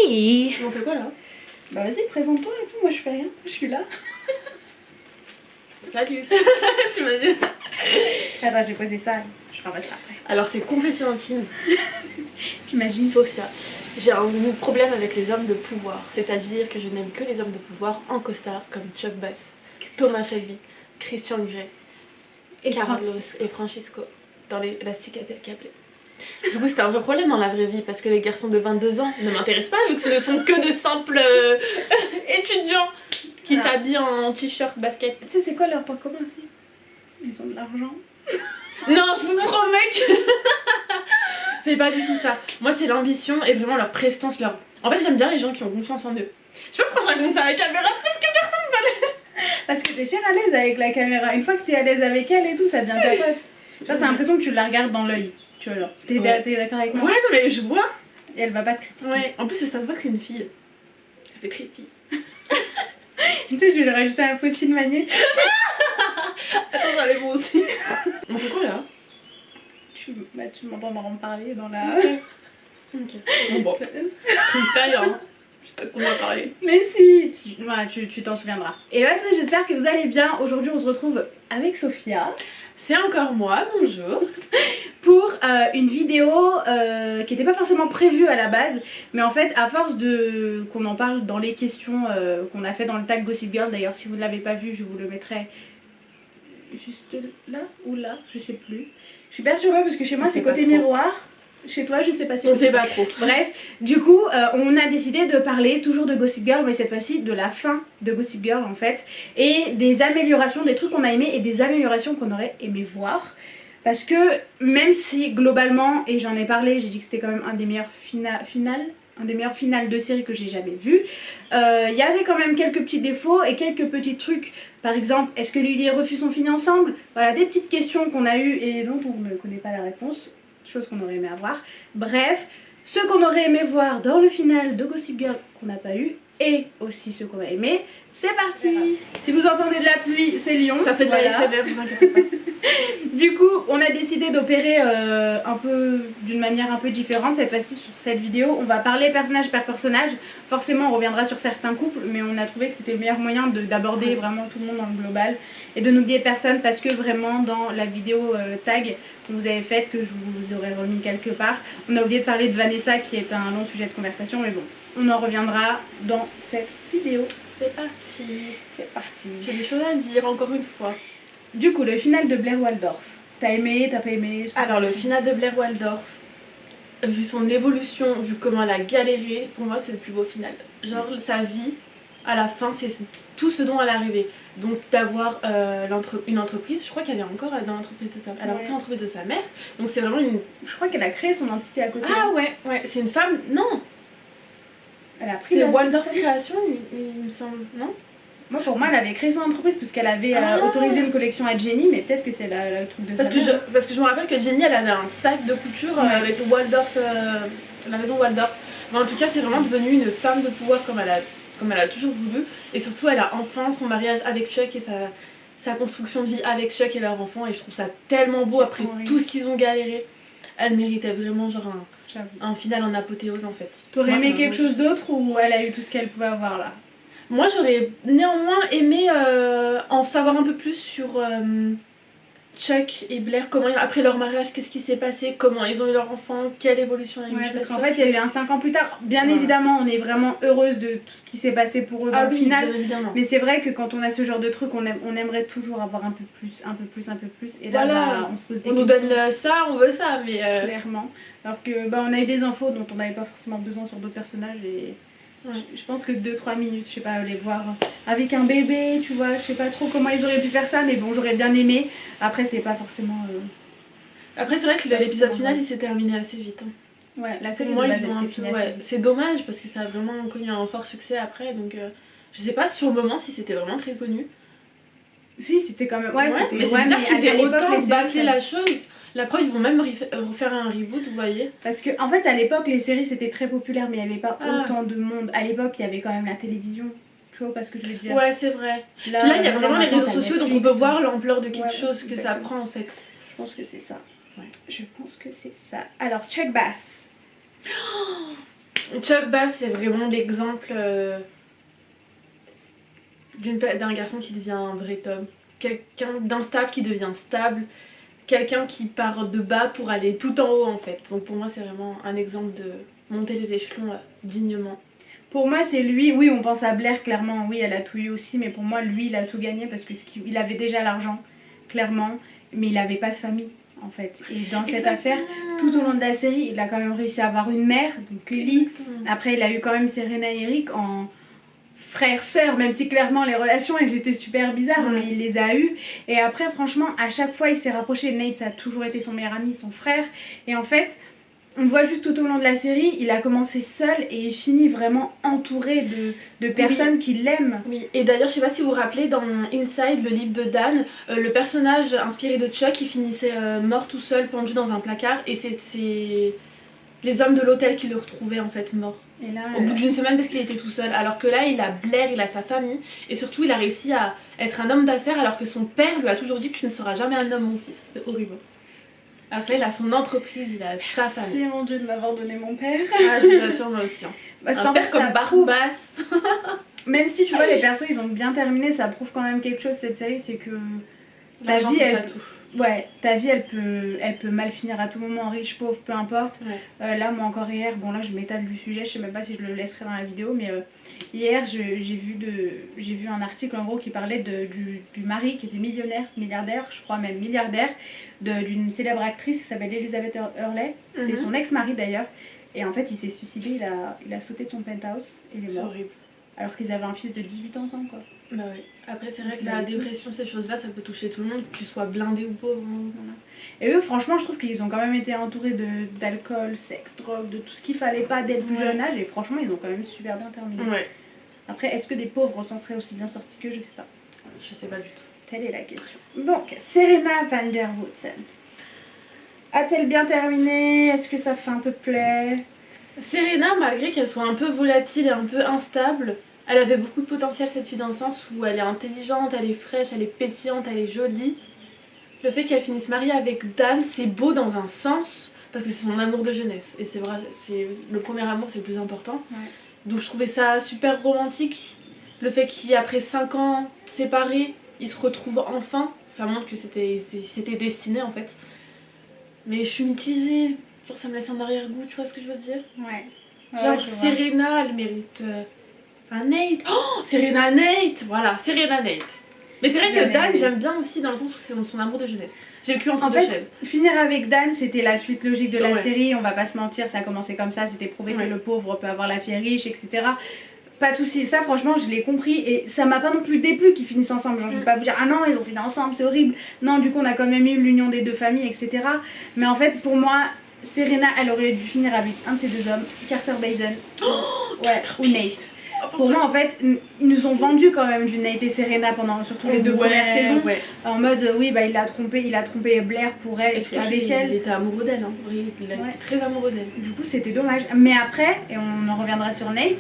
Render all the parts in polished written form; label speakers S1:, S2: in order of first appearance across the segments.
S1: Oui.
S2: On fait quoi là?
S1: Bah vas-y, présente-toi et tout, moi je fais rien, je suis là.
S2: Salut. Tu m'as dit.
S1: Attends, j'ai posé ça, je ramasse ça après.
S2: Alors c'est confession intime.
S1: T'imagines?
S2: Sophia, j'ai un problème avec les hommes de pouvoir. C'est-à-dire que je n'aime que les hommes de pouvoir en costard comme Chuck Bass, Thomas Shelby, Christian Grey,
S1: Et
S2: Carlos et Francisco dans les Elastic Câblés. Du coup c'était un vrai problème dans la vraie vie parce que les garçons de 22 ans ne m'intéressent pas vu que ce ne sont que de simples étudiants qui s'habillent en t-shirt basket.
S1: Tu sais c'est quoi leur point commun aussi? Ils ont de l'argent.
S2: Non, je vous promets que c'est pas du tout ça. Moi c'est l'ambition et vraiment leur prestance, leur... En fait j'aime bien les gens qui ont confiance en eux. Je sais pas pourquoi je raconte ça à la caméra parce que personne ne va.
S1: Parce que t'es cher à l'aise avec la caméra. Une fois que t'es à l'aise avec elle et tout, ça devient ta pote. Genre t'as l'impression que tu la regardes dans l'œil. Tu vois genre. T'es d'accord avec moi?
S2: Ouais non mais je vois.
S1: Et elle va pas te critiquer.
S2: Ouais, en plus ça se voit que c'est une fille. Elle fait creepy.
S1: Tu sais, je vais lui rajouter un fossile manier.
S2: Attends, j'allais moi aussi. On fait quoi là?
S1: Tu m'entendras en parler dans la...
S2: Ok. Bon, freestyle hein. Je sais pas de quoi on va parler.
S1: Mais si, tu t'en souviendras. Et là, j'espère que vous allez bien. Aujourd'hui, on se retrouve avec Sophia.
S2: C'est encore moi, bonjour.
S1: Pour une vidéo qui n'était pas forcément prévue à la base. Mais en fait, à force de qu'on en parle dans les questions qu'on a fait dans le tag Gossip Girl. D'ailleurs, si vous ne l'avez pas vu, je vous le mettrai juste là ou là, je sais plus. Je suis perturbée parce que chez moi, c'est côté miroir. Chez toi, je sais pas si
S2: on sait pas trop.
S1: Bref, du coup, on a décidé de parler toujours de Gossip Girl, mais cette fois-ci de la fin de Gossip Girl en fait, et des améliorations, des trucs qu'on a aimé et des améliorations qu'on aurait aimé voir. Parce que même si globalement, et j'en ai parlé, j'ai dit que c'était quand même un des meilleurs finales de série que j'ai jamais vu, il y avait quand même quelques petits défauts et quelques petits trucs. Par exemple, est-ce que Lily et Rufus sont finis ensemble? Voilà, des petites questions qu'on a eues et dont on ne connaît pas la réponse. Chose qu'on aurait aimé avoir. Bref, ce qu'on aurait aimé voir dans le final de Gossip Girl qu'on n'a pas eu, et aussi ce qu'on a aimé, c'est parti. Si vous entendez de la pluie, c'est Lyon.
S2: Ça fait de la SMR, vous inquiétez pas.
S1: Du coup, on a décidé d'opérer un peu d'une manière un peu différente. Cette fois-ci, sur cette vidéo, on va parler personnage par personnage. Forcément, on reviendra sur certains couples, mais on a trouvé que c'était le meilleur moyen d'aborder vraiment tout le monde dans le global et de n'oublier personne, parce que vraiment, dans la vidéo tag que vous avez faite, que je vous aurais remis quelque part, on a oublié de parler de Vanessa, qui est un long sujet de conversation, mais bon, on en reviendra dans cette vidéo.
S2: C'est parti.
S1: C'est parti.
S2: J'ai des choses à dire encore une fois.
S1: Du coup, le final de Blair Waldorf. T'as aimé, t'as pas aimé?
S2: Alors, le final de Blair Waldorf, vu son évolution, vu comment elle a galéré, pour moi c'est le plus beau final. Genre sa vie, à la fin, c'est tout ce dont elle est arrivée. Donc d'avoir une entreprise, je crois qu'elle est encore dans l'entreprise de sa mère. Elle a repris l'entreprise de sa mère, donc c'est vraiment une...
S1: Je crois qu'elle a créé son entité à côté.
S2: Ah ouais, c'est une femme, non.
S1: Elle a pris
S2: c'est Waldorf Création, il me semble, non?
S1: Moi, pour moi, elle avait créé son entreprise parce qu'elle avait autorisé une collection à Jenny, mais peut-être que c'est le truc de
S2: parce que je me rappelle que Jenny, elle avait un sac de couture avec le Waldorf, la maison Waldorf. Mais en tout cas, c'est vraiment devenu une femme de pouvoir comme elle a toujours voulu. Et surtout, elle a enfin son mariage avec Chuck et sa construction de vie avec Chuck et leur enfant. Et je trouve ça tellement beau après tout ce qu'ils ont galéré. Elle méritait vraiment genre un final en apothéose en fait.
S1: T'aurais aimé quelque chose d'autre ou elle a eu tout ce qu'elle pouvait avoir là?
S2: Moi j'aurais néanmoins aimé en savoir un peu plus sur Chuck et Blair, après leur mariage, qu'est-ce qui s'est passé, comment ils ont eu leur enfant, quelle évolution il y a eu.
S1: Ouais, parce qu'en fait il y a eu un 5 ans plus tard. Bien évidemment on est vraiment heureuse de tout ce qui s'est passé pour eux dans le final. Mais c'est vrai que quand on a ce genre de truc, on aimerait toujours avoir un peu plus. Et là,
S2: voilà,
S1: on se pose des questions.
S2: On nous donne ça, on veut ça, mais
S1: clairement. Alors que on a eu des infos dont on n'avait pas forcément besoin sur d'autres personnages et... Ouais. Je pense que 2-3 minutes, je sais pas, les voir avec un bébé, tu vois, je sais pas trop comment ils auraient pu faire ça, mais bon, j'aurais bien aimé. Après, c'est pas forcément.
S2: Après, c'est vrai que l'épisode final il s'est terminé assez vite. Hein.
S1: Ouais, la série de base elle s'est finie assez vite.
S2: C'est dommage parce que ça a vraiment connu un fort succès après, donc je sais pas sur le moment si c'était vraiment très connu.
S1: Si, c'était quand même. Ouais, c'était.
S2: Mais c'est bizarre qu'ils aient autant bâclé la chose. La preuve, ils vont même refaire un reboot, vous voyez.
S1: Parce que, en fait, à l'époque, les séries c'était très populaire, mais il n'y avait pas autant de monde. À l'époque, il y avait quand même la télévision. Tu vois, parce que je veux dire.
S2: Ouais, c'est vrai. Là, il y a vraiment les réseaux sociaux, donc on peut voir l'ampleur de quelque chose que ça prend en fait.
S1: Je pense que c'est ça. Ouais. Je pense que c'est ça. Alors, Chuck Bass.
S2: Chuck Bass, c'est vraiment l'exemple d'un garçon qui devient un vrai homme. Quelqu'un d'instable qui devient stable. Quelqu'un qui part de bas pour aller tout en haut en fait. Donc pour moi c'est vraiment un exemple de monter les échelons dignement.
S1: Pour moi c'est lui, oui on pense à Blair clairement, oui elle a tout eu aussi, mais pour moi lui il a tout gagné parce qu'il avait déjà l'argent, clairement, mais il avait pas de famille en fait. Et dans cette affaire, tout au long de la série, il a quand même réussi à avoir une mère, donc Lily. Après il a eu quand même Serena et Eric en frères-sœurs, même si clairement les relations elles étaient super bizarres, mais il les a eues. Et après franchement à chaque fois il s'est rapproché. Nate ça a toujours été son meilleur ami, son frère. Et en fait on voit juste tout au long de la série, il a commencé seul et il finit vraiment entouré de personnes qui l'aiment.
S2: Oui, et d'ailleurs je sais pas si vous vous rappelez dans Inside, le livre de Dan, le personnage inspiré de Chuck il finissait mort tout seul pendu dans un placard et c'est les hommes de l'hôtel qui le retrouvaient en fait mort.
S1: Et là,
S2: au bout d'une semaine parce qu'il était tout seul. Alors que là il a Blair, il a sa famille et surtout il a réussi à être un homme d'affaires alors que son père lui a toujours dit que tu ne seras jamais un homme mon fils. C'est horrible. Après il a son entreprise, il a sa famille.
S1: Merci mon Dieu de m'avoir donné mon père.
S2: Ah je vous assure moi aussi. Hein.
S1: Parce
S2: un père comme Barbasse.
S1: Même si tu vois les persos ils ont bien terminé, ça prouve quand même quelque chose cette série, c'est que ta vie elle... Ouais, ta vie elle peut mal finir à tout moment, riche, pauvre, peu importe. Ouais. Là moi encore hier, bon là je m'étale du sujet, je sais même pas si je le laisserai dans la vidéo, mais hier j'ai vu un article en gros qui parlait du mari qui était milliardaire, je crois même milliardaire, d'une célèbre actrice qui s'appelle Elizabeth Hurley. C'est son ex-mari d'ailleurs. Et en fait il s'est suicidé, il a sauté de son penthouse et il est mort.
S2: Horrible.
S1: Alors qu'ils avaient un fils de 18 ans ensemble quoi.
S2: Bah oui. Après c'est vrai que la dépression, ces choses là ça peut toucher tout le monde, que tu sois blindé ou pauvre.
S1: Voilà. Et eux franchement je trouve qu'ils ont quand même été entourés d'alcool, sexe, drogue, de tout ce qu'il fallait pas dès le plus jeune âge. Et franchement ils ont quand même super bien terminé.
S2: Ouais.
S1: Après est-ce que des pauvres s'en seraient aussi bien sortis qu'eux, je sais pas.
S2: Je sais pas du tout.
S1: Telle est la question. Donc Serena van der Woodsen. A-t-elle bien terminé? Est-ce que sa fin te plaît?
S2: Serena, malgré qu'elle soit un peu volatile et un peu instable, elle avait beaucoup de potentiel cette fille dans le sens où elle est intelligente, elle est fraîche, elle est pétillante, elle est jolie. Le fait qu'elle finisse mariée avec Dan, c'est beau dans un sens, parce que c'est son amour de jeunesse. Et c'est vrai, le premier amour c'est le plus important. Ouais. Donc je trouvais ça super romantique. Le fait qu'après 5 ans séparés, ils se retrouvent enfin, ça montre que c'était destiné en fait. Mais je suis mitigée, genre ça me laisse un arrière-goût, tu vois ce que je veux dire?
S1: Ouais.
S2: Genre Serena, elle mérite un Nate. Oh, Serena Nate, voilà, Serena Nate. Mais c'est vrai que Dan, j'aime bien aussi dans le sens où c'est son amour de jeunesse. J'ai le cul entre deux chaises.
S1: Finir avec Dan, c'était la suite logique de la série, on va pas se mentir, ça a commencé comme ça, c'était prouvé que le pauvre peut avoir la fille riche, etc. Pas de soucis, ça franchement je l'ai compris et ça m'a pas non plus déplu qu'ils finissent ensemble. Genre je vais pas vous dire ah non ils ont fini ensemble, c'est horrible. Non, du coup on a quand même eu l'union des deux familles, etc. Mais en fait pour moi, Serena elle aurait dû finir avec un de ces deux hommes, Carter Baizen ou Nate. Pour moi en fait ils nous ont vendu quand même du Nate et Serena pendant surtout les deux premières saisons en mode oui bah il a trompé Blair pour elle et avec elle.
S2: Il était amoureux d'elle, hein. Il était très amoureux d'elle.
S1: Du coup c'était dommage. Mais après, et on en reviendra sur Nate,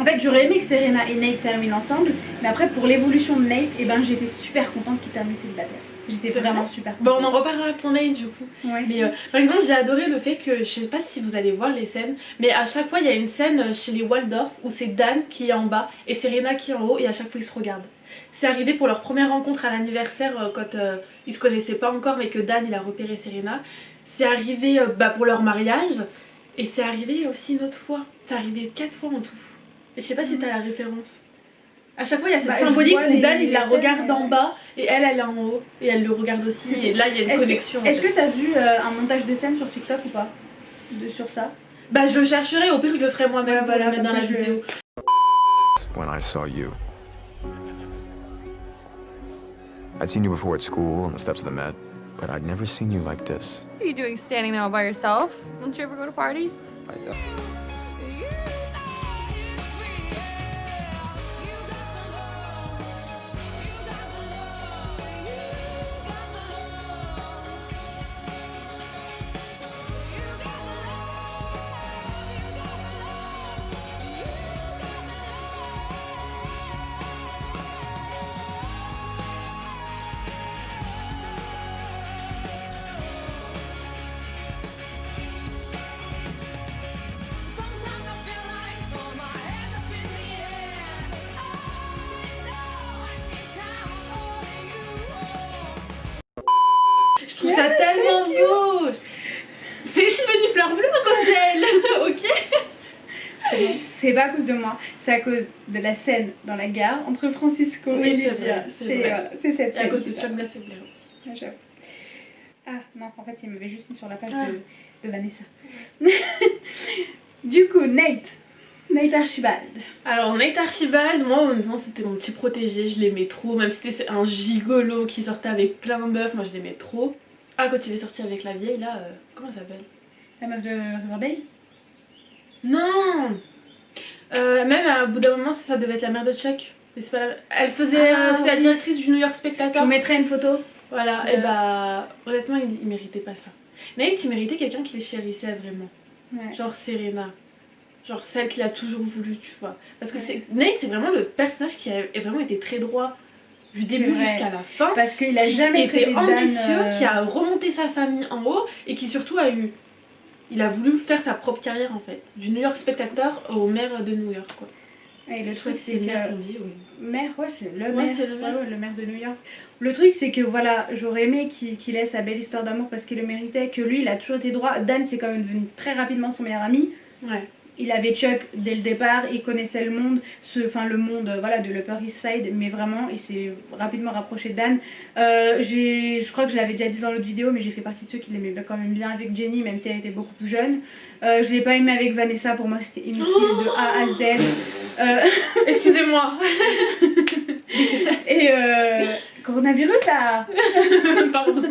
S1: en fait j'aurais aimé que Serena et Nate terminent ensemble, mais après pour l'évolution de Nate, j'étais super contente qu'il termine célibataire. J'étais vraiment super contente.
S2: Bon on en reparlera pour Nate du coup. Ouais. Mais par exemple j'ai adoré le fait que, je sais pas si vous allez voir les scènes, mais à chaque fois il y a une scène chez les Waldorf où c'est Dan qui est en bas et Serena qui est en haut et à chaque fois ils se regardent. C'est arrivé pour leur première rencontre à l'anniversaire quand ils se connaissaient pas encore mais que Dan il a repéré Serena. C'est arrivé pour leur mariage et c'est arrivé aussi une autre fois. C'est arrivé 4 fois en tout. Et je sais pas si t'as la référence. À chaque fois il y a cette symbolique où Dan il la regarde en bas et elle est en haut et elle le regarde aussi et là il y a une connexion.
S1: Est-ce que t'as vu un montage de scène sur TikTok ou pas sur ça?
S2: Bah je le chercherai, au pire je le ferai moi-même pour le mettre dans la vidéo.
S3: When I saw you, I'd seen you before at school on the steps of the Met, but I'd never seen you like this.
S4: What are you doing standing there all by yourself? Don't you ever go to parties?
S3: I don't.
S1: C'est bon. C'est pas à cause de moi, c'est à cause de la scène dans la gare entre Francisco et
S2: Oui, c'est
S1: Lydia.
S2: vrai, c'est vrai.
S1: C'est cette
S2: Et à
S1: scène.
S2: cause de
S1: qui
S2: Chuck Bass et Blair aussi.
S1: va. J'avoue. Ah non, en fait, il m'avait juste mis sur la page
S2: Ah.
S1: de Vanessa. Du coup, Nate Archibald.
S2: Alors Nate Archibald, moi honnêtement c'était mon petit protégé, je l'aimais trop, même si c'était un gigolo qui sortait avec plein de meufs, moi je l'aimais trop. Ah quand il est sorti avec la vieille là, comment elle s'appelle?
S1: La meuf de Riverdale.
S2: Non même à bout d'un moment ça devait être la mère de Chuck. Mais c'est pas la... Elle faisait, c'était la
S1: oui.
S2: directrice du New York
S1: Je
S2: Spectator.
S1: vous mettrai une photo.
S2: Voilà, et bah honnêtement il méritait pas ça. Nate il méritait quelqu'un qui les chérissait vraiment.
S1: Ouais.
S2: Genre Serena. Genre celle qu'il a toujours voulu, tu vois. Parce que Nate, c'est vraiment le personnage qui a vraiment été très droit du début
S1: vrai.
S2: jusqu'à la fin.
S1: Parce qu'il a
S2: Qui
S1: jamais
S2: était
S1: traité Dan,
S2: ambitieux, qui a remonté sa famille en haut et qui surtout a eu. Il a voulu faire sa propre carrière en fait. Du New York Spectator au maire de New York quoi.
S1: Et le
S2: Je crois
S1: truc
S2: que
S1: c'est
S2: c'est
S1: que...
S2: maire qu'on dit, oui.
S1: Maire, ouais, c'est le
S2: Ouais,
S1: maire.
S2: c'est le maire.
S1: Ouais, le maire de New York. Le truc, c'est que voilà, j'aurais aimé qu'il ait sa belle histoire d'amour parce qu'il le méritait, que lui, il a toujours été droit. Dan, c'est quand même devenu très rapidement son meilleur ami.
S2: Ouais.
S1: Il avait Chuck dès le départ, il connaissait le monde, le monde voilà, de l'Upper East Side, mais vraiment, il s'est rapidement rapproché de Dan. Je crois que je l'avais déjà dit dans l'autre vidéo, mais j'ai fait partie de ceux qui l'aimaient quand même bien avec Jenny, même si elle était beaucoup plus jeune. Je l'ai pas aimé avec Vanessa, pour moi c'était inutile de A à Z.
S2: Excusez-moi.
S1: Et coronavirus là.
S2: Pardon.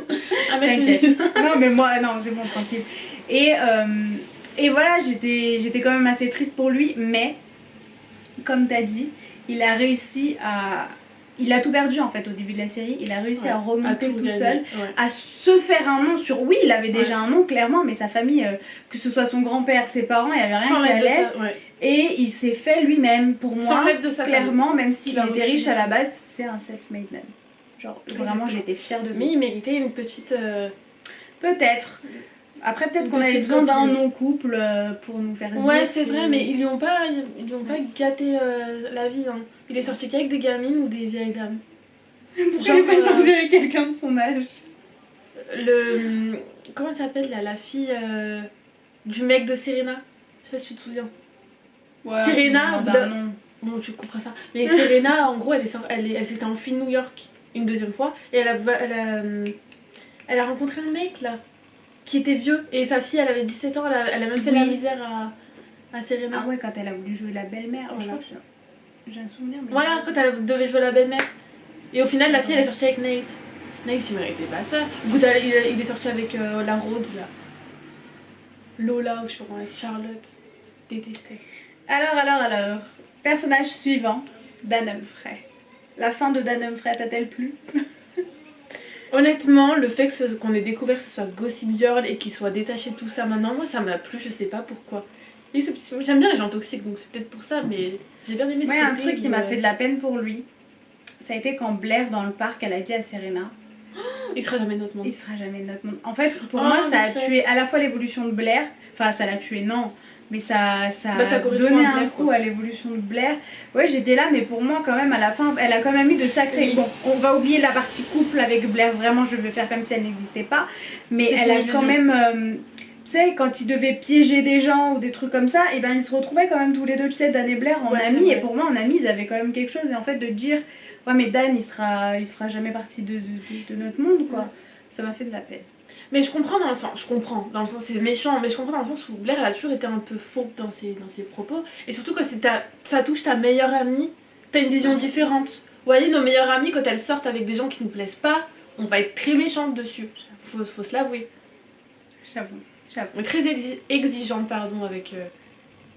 S2: Ah, mais
S1: T'inquiète. Non mais moi, non, c'est bon, tranquille. Et voilà, j'étais quand même assez triste pour lui, mais comme t'as dit, il a réussi à... Il a tout perdu en fait au début de la série, il a réussi à remonter tout seul, à se faire un nom sur... Oui, il avait déjà un nom clairement, mais sa famille, que ce soit son grand-père, ses parents, il n'y avait rien qui allait. Et il s'est fait lui-même, pour moi,
S2: de sa
S1: clairement, même s'il
S2: Clairement.
S1: était riche à la base, c'est un self-made man. Genre, vraiment, j'étais fière de lui.
S2: Mais il méritait une petite...
S1: Peut-être. Après, peut-être
S2: Une
S1: qu'on avait
S2: petite
S1: besoin d'un
S2: copine.
S1: non-couple pour nous faire dire.
S2: Ouais, c'est
S1: que-
S2: vrai, mais ils lui ont pas gâté la vie. Hein. Il est sorti qu'avec des gamines ou des vieilles dames.
S1: Pourquoi il est pas sorti avec quelqu'un de son âge?
S2: Comment elle s'appelle là, la fille du mec de Serena? Je sais pas si tu te souviens.
S1: Ouais,
S2: Serena,
S1: je me demande un nom.
S2: Bon, tu comprends ça. Mais Serena, en gros, elle s'était enfuie de New York une deuxième fois et elle a rencontré un mec là qui était vieux et sa fille elle avait 17 ans, elle a même fait la misère à Serena.
S1: Ah ouais, quand elle a voulu jouer la belle-mère, je
S2: Voilà.
S1: crois que j'ai un souvenir. Mais...
S2: Voilà, quand elle devait jouer la belle-mère. Et au final, la fille elle est sortie avec Nate. Nate, il méritait pas ça. Du coup, il est sorti avec la Rhodes là. Lola ou je sais pas comment elle est, Charlotte. Détesté.
S1: Alors. Personnage suivant, Dan Humphrey. La fin de Dan Humphrey t'a-t-elle plu?
S2: Honnêtement, le fait qu'on ait découvert que ce soit Gossip Girl et qu'il soit détaché de tout ça maintenant, moi ça m'a plu, je sais pas pourquoi. Et j'aime bien les gens toxiques donc c'est peut-être pour ça, mais j'ai bien aimé ce
S1: Ouais,
S2: côté
S1: un truc qui m'a fait de la peine pour lui, ça a été quand Blair dans le parc, elle a dit à Serena,
S2: il sera jamais notre monde.
S1: il sera jamais de notre monde. En fait, pour
S2: Oh,
S1: moi, ça a
S2: je sais.
S1: tué à la fois l'évolution de Blair, enfin ça l'a tué, non, mais ça
S2: Ça
S1: a
S2: correspond
S1: donné
S2: à
S1: un
S2: Blair,
S1: coup
S2: quoi.
S1: à l'évolution de Blair. Ouais, j'étais là, mais pour moi, quand même, à la fin, elle a quand même eu de sacrés.
S2: Oui.
S1: Bon, on va oublier la partie couple avec Blair, vraiment, je veux faire comme si elle n'existait pas, mais
S2: C'est
S1: elle a
S2: son
S1: quand
S2: illusion.
S1: même. Tu sais, quand ils devaient piéger des gens ou des trucs comme ça, et ben ils se retrouvaient quand même tous les deux, tu sais, Dan et Blair en
S2: Ouais, c'est
S1: amis.
S2: vrai.
S1: Et pour moi, en amis, ils avaient quand même quelque chose. Et en fait, de dire, ouais, mais Dan, il fera jamais partie de notre monde, quoi.
S2: Ouais.
S1: Ça m'a fait de la peine.
S2: Mais je comprends dans le sens, c'est méchant, mais je comprends dans le sens où Blair elle a toujours été un peu fourbe dans ses propos. Et surtout quand ça touche ta meilleure amie, t'as une vision différente. Vous voyez, nos meilleures amies, quand elles sortent avec des gens qui nous plaisent pas, on va être très méchante dessus. Faut se l'avouer.
S1: J'avoue.
S2: On est très exigeante, pardon, avec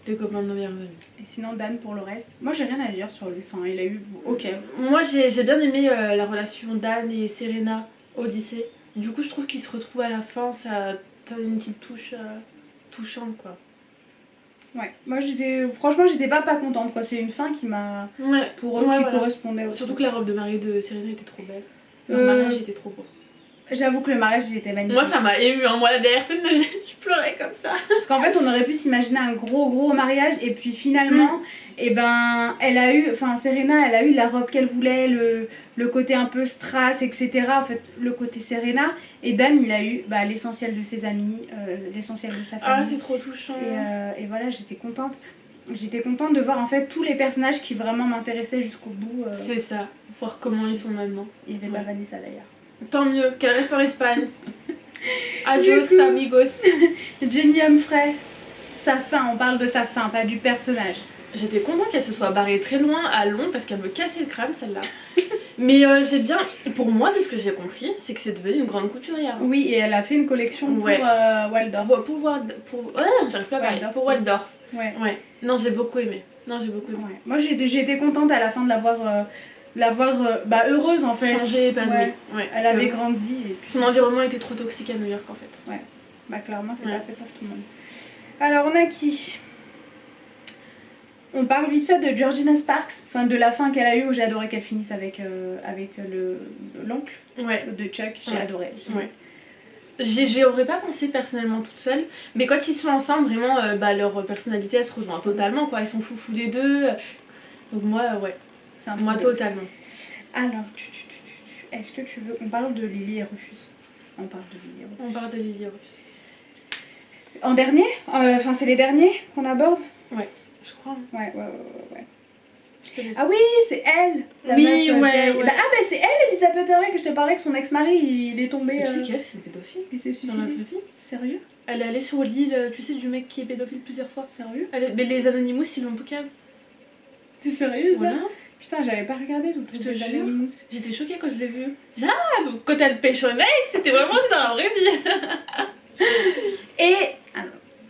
S2: les copains de nos meilleures amies.
S1: Et sinon, Dan, pour le reste, moi j'ai rien à dire sur lui. Enfin, il a eu. Ok.
S2: Moi j'ai bien aimé la relation d'Anne et Serena au lycée. Du coup je trouve qu'ils se retrouvent à la fin, ça a une petite touche touchante quoi.
S1: Ouais. Moi, franchement, j'étais pas contente, quoi. C'est une fin qui m'a.
S2: Ouais,
S1: Pour eux,
S2: ouais,
S1: qui
S2: voilà.
S1: correspondait aussi.
S2: Surtout que la robe de mariée de Serena était trop belle. Leur mariage était trop beau.
S1: J'avoue que le mariage, il était magnifique.
S2: Moi ça m'a ému, hein. Moi la dernière scène, je pleurais comme ça.
S1: Parce qu'en fait, on aurait pu s'imaginer un gros mariage, et puis finalement, et ben, Serena, elle a eu la robe qu'elle voulait, le côté un peu strass, etc. En fait, le côté Serena, et Dan, il a eu l'essentiel de ses amis, l'essentiel de sa
S2: Ah
S1: famille.
S2: c'est trop touchant.
S1: Et voilà, j'étais contente. j'étais contente de voir en fait tous les personnages qui vraiment m'intéressaient jusqu'au bout.
S2: C'est ça, voir comment ils sont maintenant.
S1: Il y avait pas Vanessa d'ailleurs.
S2: Tant mieux, qu'elle reste en Espagne. Adios,
S1: Du coup-
S2: amigos.
S1: Jenny Humphrey, sa fin, on parle de sa fin, pas du personnage.
S2: J'étais contente qu'elle se soit barrée très loin à Londres parce qu'elle me cassait le crâne celle-là. Mais j'ai bien, pour moi de ce que j'ai compris, c'est que c'est devenu une grande couturière.
S1: Oui, et elle a fait une collection pour
S2: Ouais.
S1: Waldorf.
S2: Ouais, j'arrive pas à parler.
S1: Waldorf.
S2: Pour Waldorf.
S1: Ouais.
S2: Ouais. Non, j'ai beaucoup aimé. Non, j'ai beaucoup aimé.
S1: Ouais. Moi j'ai été contente à la fin de l'avoir heureuse en fait.
S2: Changée, épanouie.
S1: Ouais.
S2: Ouais,
S1: Elle
S2: c'est
S1: avait
S2: vrai.
S1: grandi et puis
S2: Son environnement était trop toxique à New York en fait.
S1: bah clairement c'est
S2: Ouais.
S1: pas fait pour tout le monde. Alors on a qui? On parle vite fait de Georgina Sparks, enfin de la fin qu'elle a eue où j'ai adoré qu'elle finisse avec l'oncle
S2: Ouais.
S1: de Chuck, j'ai
S2: Ouais.
S1: adoré.
S2: Ouais. J'y aurais pas pensé personnellement toute seule, mais quand ils sont ensemble, vraiment, leur personnalité elle se rejoint totalement quoi. Ils sont foufous les deux. Donc moi, ouais.
S1: C'est un
S2: Moi
S1: truc de-
S2: totalement.
S1: Alors, est-ce que tu veux qu'on parle de Lily et Rufus? On parle de Lily et Rufus.
S2: On parle de Lily Rufus.
S1: En dernier? Enfin, c'est les derniers qu'on aborde?
S2: Je crois.
S1: Ouais.
S2: Je te laisse.
S1: Ah oui, c'est elle! la
S2: Oui,
S1: meuf,
S2: ouais,
S1: vieille.
S2: ouais.
S1: Bah, c'est elle, Elisa Butterley, que je te parlais, que son ex-mari, il est tombé.
S2: Tu sais qu'elle, c'est une pédophile
S1: Il s'est
S2: dans la
S1: suicidé.
S2: vraie vie.
S1: Sérieux?
S2: Elle est allée sur l'île, tu sais, du mec qui est pédophile plusieurs fois.
S1: Sérieux?
S2: Mais les Anonymous, ils l'ont bouquin.
S1: T'es sérieux, ça?
S2: Voilà.
S1: Putain, j'avais pas regardé tout
S2: Je te
S1: les
S2: jure.
S1: Anonymous.
S2: J'étais choquée quand je l'ai vu. Donc quand elle péchonnait, c'était vraiment dans la vraie vie.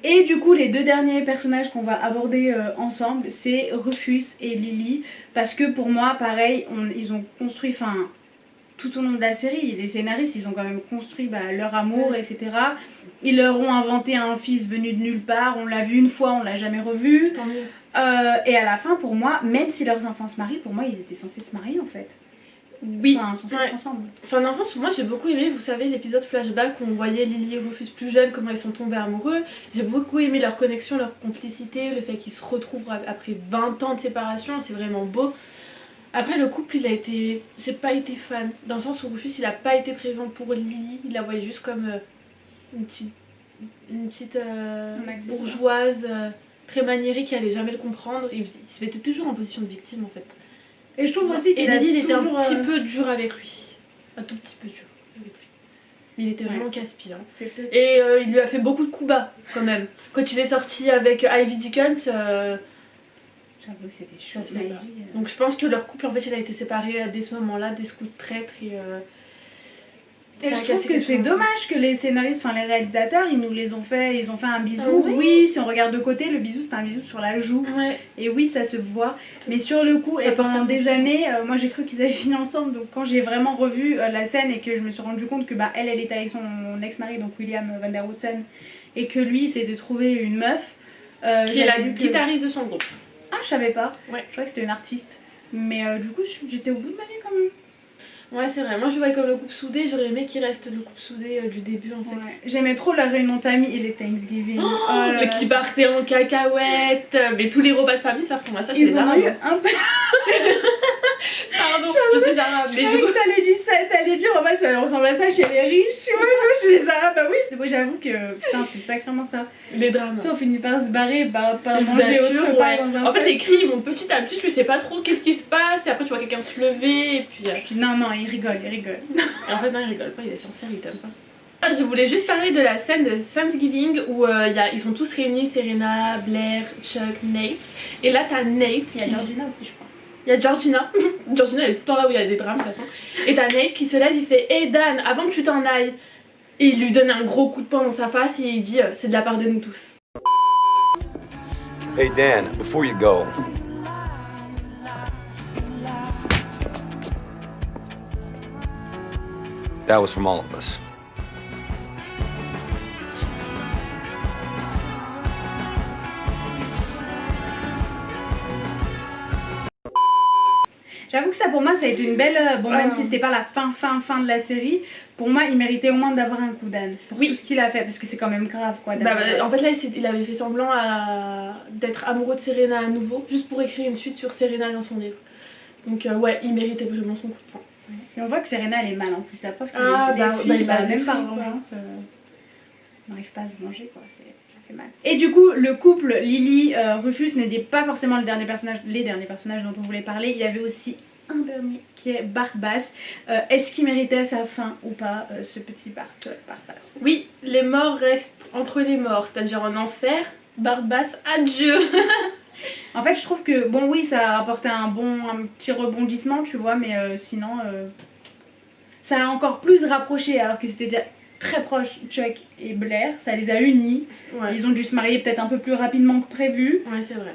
S1: Et du coup, les deux derniers personnages qu'on va aborder ensemble, c'est Rufus et Lily. Parce que pour moi, pareil, ils ont construit, enfin, tout au long de la série, les scénaristes, ils ont quand même construit leur amour, etc. Ils leur ont inventé un fils venu de nulle part, on l'a vu une fois, on l'a jamais revu.
S2: Tant mieux.
S1: Et à la fin, pour moi, même si leurs enfants se marient, pour moi, ils étaient censés se marier en fait.
S2: Oui.
S1: Enfin, censés
S2: Ouais.
S1: être ensemble.
S2: Enfin, dans le sens où moi j'ai beaucoup aimé, vous savez, l'épisode flashback où on voyait Lily et Rufus plus jeunes, comment ils sont tombés amoureux. J'ai beaucoup aimé leur connexion, leur complicité, le fait qu'ils se retrouvent après 20 ans de séparation, c'est vraiment beau. Après, le couple, j'ai pas été fan, dans le sens où Rufus il a pas été présent pour Lily, il la voyait juste comme une petite
S1: accessoire.
S2: bourgeoise très maniérée qui allait jamais le comprendre. Il se mettait toujours en position de victime en fait.
S1: Et je trouve aussi
S2: Et
S1: qu'il a
S2: Lily, il était un
S1: toujours,
S2: petit peu dur avec lui. Un tout petit peu dur avec lui. Mais il était
S1: Ouais.
S2: vraiment casse-pied. Hein.
S1: C'est peut-être-
S2: Et il lui a fait beaucoup de coups bas quand même. Quand il est sorti avec Ivy Dickens,
S1: J'avoue que c'était chaud.
S2: ça se fait
S1: Ivy,
S2: pas. Donc je pense que leur couple en fait il a été séparé dès ce moment-là, des coups de traître
S1: Et
S2: ça a
S1: je trouve
S2: cassé
S1: que
S2: quelque
S1: c'est
S2: chose.
S1: dommage que les scénaristes, enfin les réalisateurs, ils nous les ont fait, ils ont fait un bisou.
S2: Ah
S1: oui, si on regarde de côté, le bisou c'est un bisou sur la joue.
S2: Ouais.
S1: Et oui, ça se voit. Mais sur le coup,
S2: Ça
S1: et
S2: porte
S1: pendant
S2: un
S1: des
S2: coup.
S1: années, moi j'ai cru qu'ils avaient fini ensemble. Donc quand j'ai vraiment revu la scène et que je me suis rendu compte que elle était avec son ex-mari, donc William Van Der Woodsen, et que lui s'était trouvé une meuf.
S2: Qui est la
S1: j'avais lu que-
S2: guitariste de son groupe.
S1: Ah, je savais pas.
S2: Ouais.
S1: Je croyais que c'était une artiste. Mais du coup, j'étais au bout de ma vie quand même.
S2: Ouais, c'est vrai. Moi je voyais comme le couple soudé, j'aurais aimé qu'il reste le couple soudé du début en fait.
S1: Ouais. J'aimais trop la réunion de famille et les Thanksgiving.
S2: Oh,
S1: là là,
S2: qui partait en cacahuète. Mais tous les repas de famille ça ressemble à ça chez
S1: Ils
S2: les
S1: en ont
S2: Arabes.
S1: eu un peu.
S2: Pardon, je suis arabe.
S1: Je
S2: Mais
S1: croyais
S2: du coup,
S1: que t'allais dire en fait ça ressemble à ça chez les riches, tu vois, nous, chez les arabes. Bah oui, moi j'avoue que putain, c'est sacrément ça.
S2: les drames.
S1: Tu sais, on finit par se barrer, par
S2: Je vous
S1: manger
S2: assure,
S1: autre part
S2: ouais.
S1: dans un
S2: En fait, les
S1: fast-food.
S2: cris ils montent petit à petit, tu sais pas trop qu'est-ce qui se passe, et après tu vois quelqu'un se lever, et puis.
S1: Puis non, il rigole.
S2: Et en fait, non, il rigole pas, il est sincère, il t'aime pas. Ah, je voulais juste parler de la scène de Thanksgiving où ils sont tous réunis, Serena, Blair, Chuck, Nate. Et là, t'as Nate
S1: Il y a
S2: qui.
S1: Georgina aussi, je crois.
S2: Il y a Georgina. Georgina, elle est tout le temps là où il y a des drames de toute façon. Et t'as Nate qui se lève, il fait Hey Dan, avant que tu t'en ailles. Et il lui donne un gros coup de poing dans sa face et il dit c'est de la part de nous tous.
S5: Hey Dan, before you go, that was from all of us.
S1: J'avoue que ça pour moi ça a été une belle. Bon, même si c'était pas la fin de la série, pour moi il méritait au moins d'avoir un coup d'âne pour
S2: Oui.
S1: tout ce qu'il a fait parce que c'est quand même grave quoi.
S2: En fait là il avait fait semblant d'être amoureux de Serena à nouveau juste pour écrire une suite sur Serena dans son livre. Donc ouais, il méritait vraiment son coup de poing.
S1: Et on voit que Serena elle est mal en plus, la preuve que
S2: Ah,
S1: les
S2: bah,
S1: filles,
S2: il l'a
S1: même par
S2: détruit, quoi.
S1: vengeance. n'arrive pas à se venger quoi, ça fait mal. Et du coup le couple Lily Rufus n'était pas forcément les derniers personnages dont on voulait parler, il y avait aussi un dernier qui est Barbasse. Est-ce qu'il méritait sa fin ou pas, ce petit Barbasse?
S2: Oui, les morts restent entre les morts, c'est-à-dire en enfer. Barbasse, adieu.
S1: En fait je trouve que bon oui ça a apporté un petit rebondissement tu vois, mais sinon ça a encore plus rapproché alors que c'était déjà très proche Chuck et Blair, ça les a unis.
S2: Ouais,
S1: Ils ont dû se marier peut-être un peu plus rapidement que prévu.
S2: ouais c'est vrai.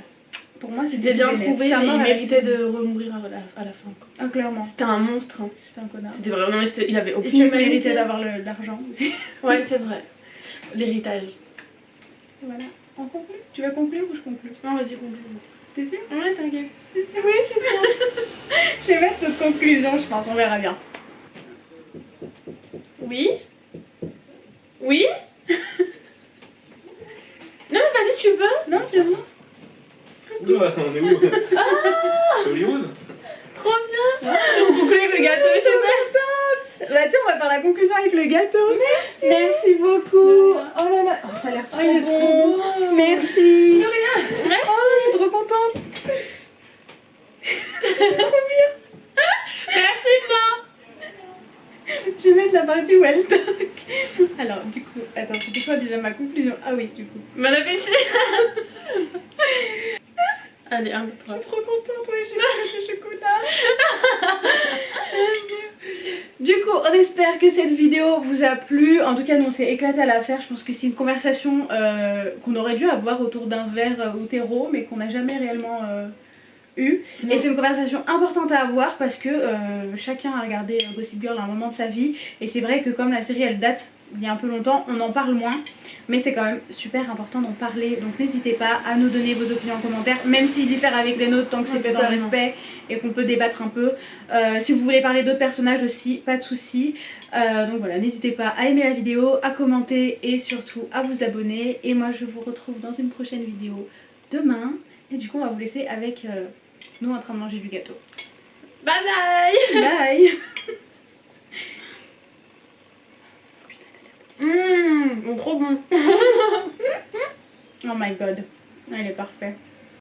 S1: Pour moi
S2: C'était bien trouvé, mais il méritait de remourir à la fin. Quoi.
S1: Ah, clairement,
S2: C'était un monstre. Hein.
S1: c'était un connard.
S2: C'était vraiment, non, mais il avait
S1: Et
S2: aucune
S1: Chuck
S2: humanité.
S1: méritait d'avoir l'argent aussi.
S2: Ouais, c'est vrai. L'héritage.
S1: Voilà, on conclut. Tu vas conclure ou je conclue?
S2: Non, vas-y, conclue.
S1: T'es sûre?
S2: Ouais, t'inquiète.
S1: T'es sûre? Oui, je suis sûre. Je vais mettre notre conclusion, je pense, on verra bien.
S2: Oui. Oui. Non, mais vas-y, tu peux.
S1: Non, c'est bon.
S6: Oula, on est où? C'est Hollywood?
S2: Trop bien. On conclut avec le gâteau, tu sais.
S1: Bah tiens, on va faire la conclusion avec le gâteau. Merci beaucoup. Oh là là, oh, ça a l'air trop
S2: il est
S1: bon.
S2: trop beau.
S1: Merci.
S2: De rien. Merci.
S1: Oh, je suis trop contente.
S2: Merci,
S1: Je vais mettre la partie où elle toque. Alors, du coup, attends, c'était quoi déjà ma conclusion? Ah oui, du coup.
S2: Bon appétit. Allez, 1, 2, 3.
S1: Je suis trop contente, ouais, j'ai fait du chocolat. Du coup, on espère que cette vidéo vous a plu. En tout cas, nous on s'est éclaté à la faire. Je pense que c'est une conversation qu'on aurait dû avoir autour d'un verre au terreau, mais qu'on n'a jamais réellement eu. Et c'est une conversation importante à avoir parce que chacun a regardé Gossip Girl à un moment de sa vie. Et c'est vrai que comme la série elle date il y a un peu longtemps, on en parle moins. Mais c'est quand même super important d'en parler. Donc n'hésitez pas à nous donner vos opinions en commentaire, même s'ils diffèrent avec les nôtres, tant que c'est fait dans le respect et qu'on peut débattre un peu. Si vous voulez parler d'autres personnages aussi, pas de soucis. Donc voilà, n'hésitez pas à aimer la vidéo, à commenter et surtout à vous abonner. Et moi je vous retrouve dans une prochaine vidéo demain. Et du coup on va vous laisser avec nous en train de manger du gâteau.
S2: Bye bye.
S1: Bye.
S2: Trop bon.
S1: Oh my god, il est parfait.